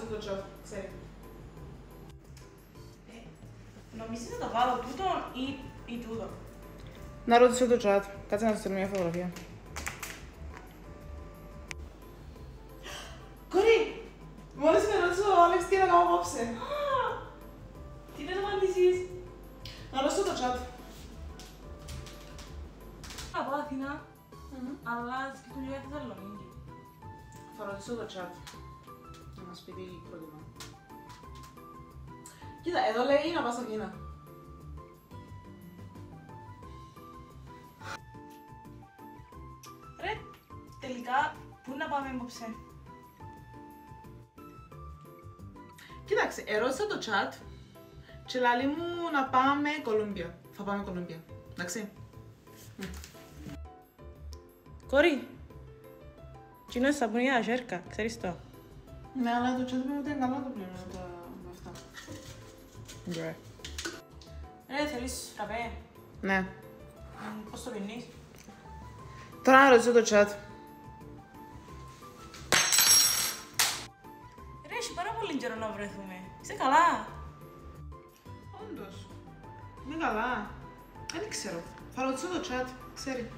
το chat, ξέρει. Νομίζεις να το βάλω τούτο ή τούτο? Να ρωτήσω το chat. Κάτσε να σου στείλω μια φωτογραφία. Κορί! Μόλις με ρώτησε ο Άλεξ τι να κάνω απόψε. Τι να το απαντήσεις? Να ρωτήσω το chat. Θα πάω Αθηνά, αλλά σκεφτούν για Θεσσαλονίκη. Θα ρωτήσω το chat. Να μας πει τι προτιμά. Κοίτα, εδώ λέει να πας στο Αθήνα. Ρε, τελικά, πού να πάμε απόψε? Κοίταξε, ερώτησα το chat και λέει μου να πάμε Κολούμπια. Θα πάμε Κολούμπια, εντάξει. Κορί, τι είναι σαπούνι για σέρκα, ξέρεις το? Ναι, αλλά το chat μου δεν είναι καλό το πλέον με αυτά. Μπρε. Ρε, θέλεις φραπέ? Ναι. Πώς το πίνεις? Τώρα να ρωτήσω το chat. Ρε, έχει πάρα πολύ καιρό να βρεθούμε. Είσαι καλά? Όντως. Είναι καλά. Δεν ξέρω. Θα ρωτήσω το chat, ξέρει.